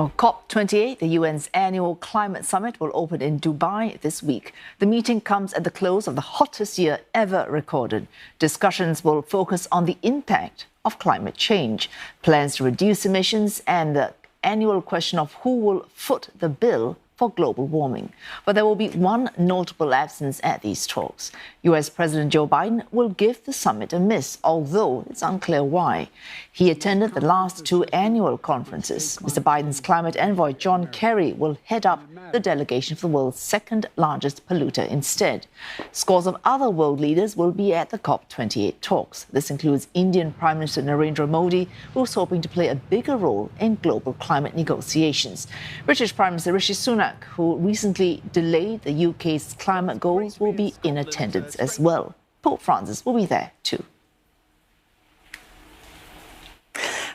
COP28, the UN's annual climate summit, will open in Dubai this week. The meeting comes at the close of the hottest year ever recorded. Discussions will focus on the impact of climate change, plans to reduce emissions, and the annual question of who will foot the bill for global warming. But there will be one notable absence at these talks. US President Joe Biden will give the summit a miss, although it's unclear why. He attended the last two annual conferences. Mr. Biden's climate envoy, John Kerry, will head up the delegation for the world's second largest polluter instead. Scores of other world leaders will be at the COP28 talks. This includes Indian Prime Minister Narendra Modi, who's hoping to play a bigger role in global climate negotiations. British Prime Minister Rishi Sunak, who recently delayed the UK's climate goals, will be in attendance as well. Pope Francis will be there too.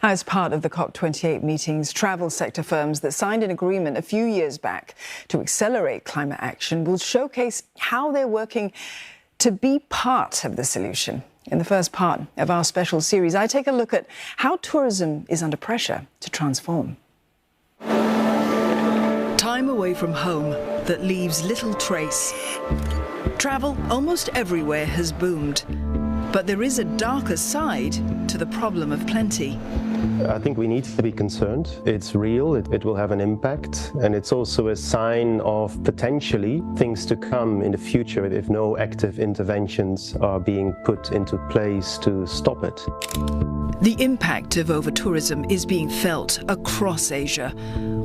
As part of the COP28 meetings, travel sector firms that signed an agreement a few years back to accelerate climate action will showcase how they're working to be part of the solution. In the first part of our special series, I take a look at how tourism is under pressure to transform. Time away from home that leaves little trace. Travel almost everywhere has boomed, but there is a darker side to the problem of plenty. I think we need to be concerned. It's real, it will have an impact, and it's also a sign of potentially things to come in the future if no active interventions are being put into place to stop it. The impact of over-tourism is being felt across Asia.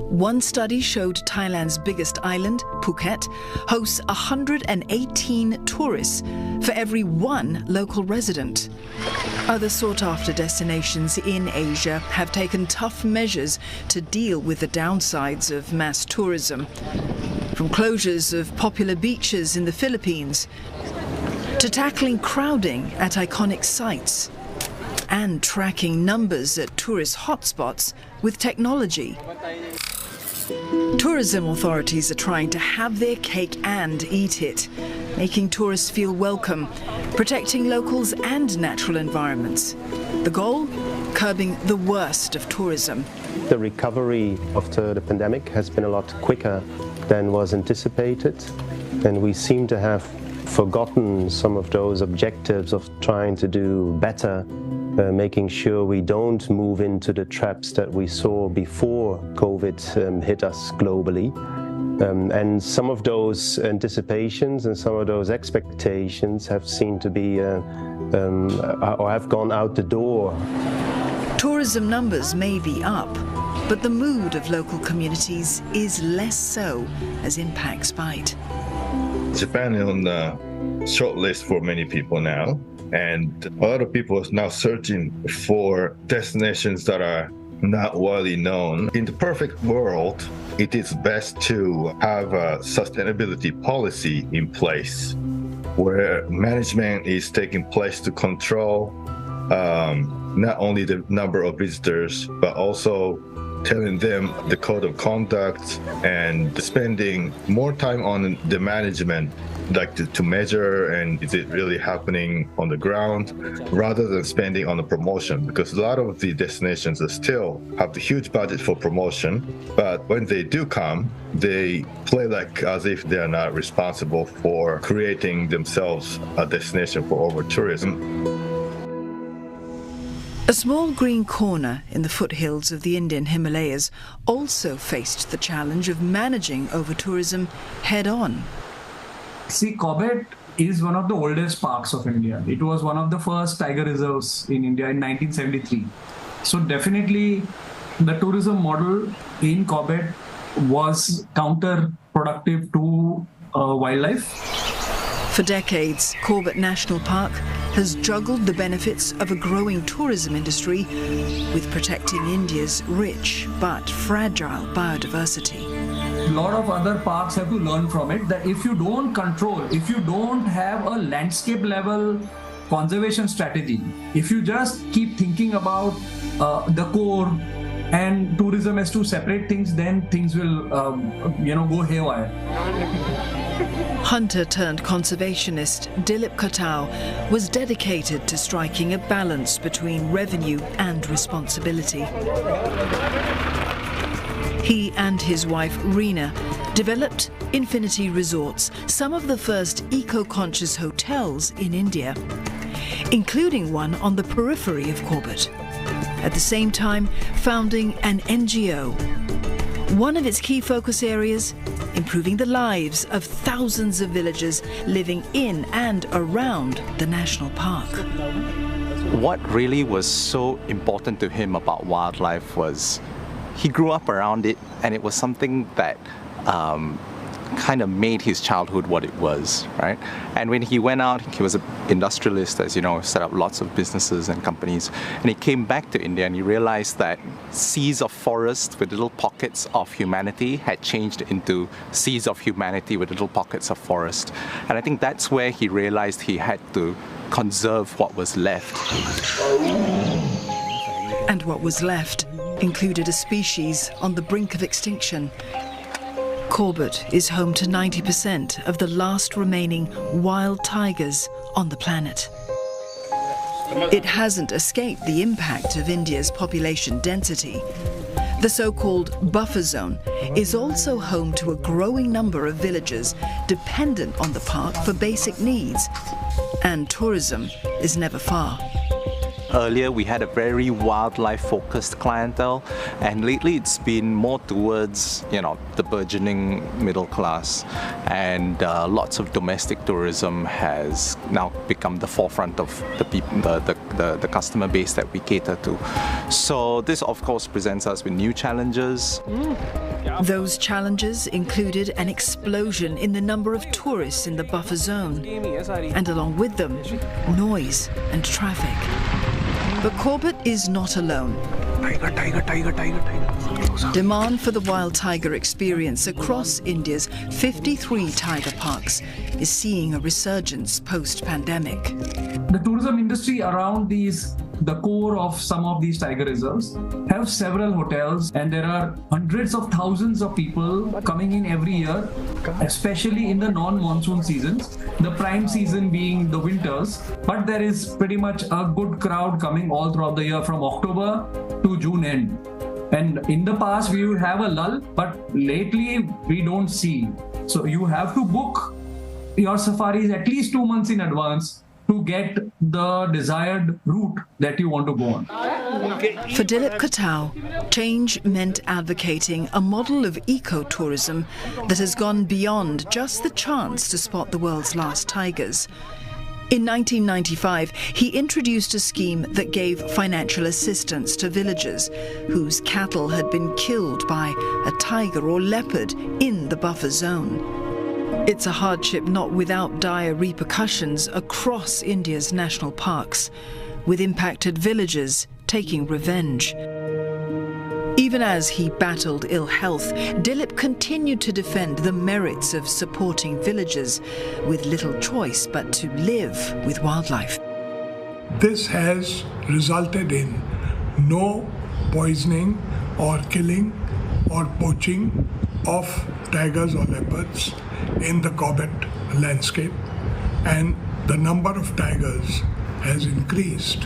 One study showed Thailand's biggest island, Phuket, hosts 118 tourists for every one local resident. Other sought-after destinations in Asia have taken tough measures to deal with the downsides of mass tourism, from closures of popular beaches in the Philippines to tackling crowding at iconic sites and tracking numbers at tourist hotspots with technology. Tourism authorities are trying to have their cake and eat it, making tourists feel welcome, protecting locals and natural environments. The goal? Curbing the worst of tourism. The recovery after the pandemic has been a lot quicker than was anticipated, and we seem to have forgotten some of those objectives of trying to do better, making sure we don't move into the traps that we saw before COVID hit us globally. And some of those anticipations and some of those expectations have seemed to be or have gone out the door. Tourism numbers may be up, but the mood of local communities is less so as impacts bite. Japan is on the short list for many people now, and a lot of people are now searching for destinations that are not widely known. In the perfect world, it is best to have a sustainability policy in place where management is taking place to control not only the number of visitors, but also telling them the code of conduct and spending more time on the management, like to measure and is it really happening on the ground, rather than spending on the promotion, because a lot of the destinations are still have the huge budget for promotion, but when they do come, they play like as if they are not responsible for creating themselves a destination for over-tourism. A small green corner in the foothills of the Indian Himalayas also faced the challenge of managing over-tourism head-on. See, Corbett is one of the oldest parks of India. It was one of the first tiger reserves in India in 1973. So definitely the tourism model in Corbett was counterproductive to wildlife. For decades, Corbett National Park has juggled the benefits of a growing tourism industry with protecting India's rich but fragile biodiversity. A lot of other parks have to learn from it that if you don't control, if you don't have a landscape level conservation strategy, if you just keep thinking about the core and tourism as two separate things, then things will go haywire. Hunter-turned-conservationist Dilip Khatau was dedicated to striking a balance between revenue and responsibility. He and his wife, Reena, developed Infinity Resorts, some of the first eco-conscious hotels in India, including one on the periphery of Corbett. At the same time, founding an NGO. One of its key focus areas, improving the lives of thousands of villagers living in and around the national park. What really was so important to him about wildlife was he grew up around it, and it was something that kind of made his childhood what it was, right? And when he went out, he was an industrialist, as you know, set up lots of businesses and companies. And he came back to India and he realized that seas of forest with little pockets of humanity had changed into seas of humanity with little pockets of forest. And I think that's where he realized he had to conserve what was left. And what was left included a species on the brink of extinction. Corbett is home to 90% of the last remaining wild tigers on the planet. It hasn't escaped the impact of India's population density. The so-called buffer zone is also home to a growing number of villagers dependent on the park for basic needs, and tourism is never far. Earlier, we had a very wildlife-focused clientele, and lately it's been more towards, the burgeoning middle class, and lots of domestic tourism has now become the forefront of the customer base that we cater to. So this, of course, presents us with new challenges. Those challenges included an explosion in the number of tourists in the buffer zone, and along with them, noise and traffic. But Corbett is not alone. Demand for the wild tiger experience across India's 53 tiger parks is seeing a resurgence post-pandemic. The tourism industry around the core of some of these tiger reserves have several hotels, and there are hundreds of thousands of people coming in every year, especially in the non-monsoon seasons, the prime season being the winters. But there is pretty much a good crowd coming all throughout the year from October to June end. And in the past we would have a lull, but lately we don't see. So you have to book your safaris at least 2 months in advance to get the desired route that you want to go on. For Dilip Katau, change meant advocating a model of eco-tourism that has gone beyond just the chance to spot the world's last tigers. In 1995, he introduced a scheme that gave financial assistance to villagers whose cattle had been killed by a tiger or leopard in the buffer zone. It's a hardship not without dire repercussions across India's national parks, with impacted villagers taking revenge. Even as he battled ill health, Dilip continued to defend the merits of supporting villagers with little choice but to live with wildlife. This has resulted in no poisoning or killing or poaching of tigers or leopards in the Corbett landscape, and the number of tigers has increased.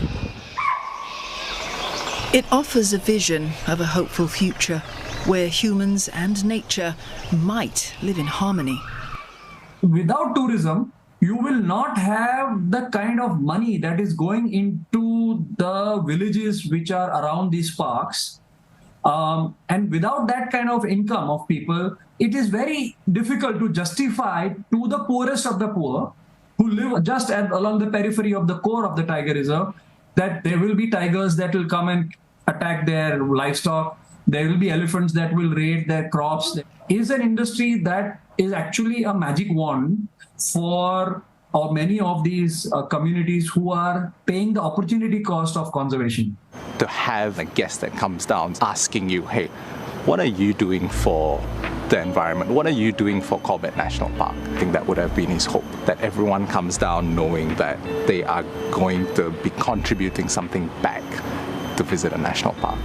It offers a vision of a hopeful future where humans and nature might live in harmony. Without tourism, you will not have the kind of money that is going into the villages which are around these parks. And without that kind of income of people, it is very difficult to justify to the poorest of the poor who live just along the periphery of the core of the tiger reserve that there will be tigers that will come and attack their livestock. There will be elephants that will raid their crops. It is an industry that is actually a magic wand for many of these communities who are paying the opportunity cost of conservation. To have a guest that comes down asking you, hey, what are you doing for the environment? What are you doing for Corbett National Park? I think that would have been his hope, that everyone comes down knowing that they are going to be contributing something back to visit a national park.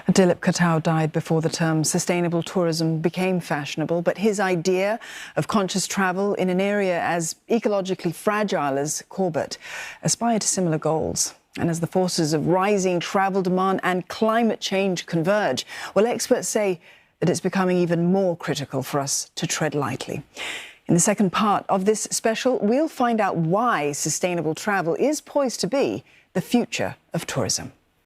Dilip Katau died before the term sustainable tourism became fashionable, but his idea of conscious travel in an area as ecologically fragile as Corbett aspired to similar goals. And as the forces of rising travel demand and climate change converge, well, experts say that it's becoming even more critical for us to tread lightly. In the second part of this special, we'll find out why sustainable travel is poised to be the future of tourism.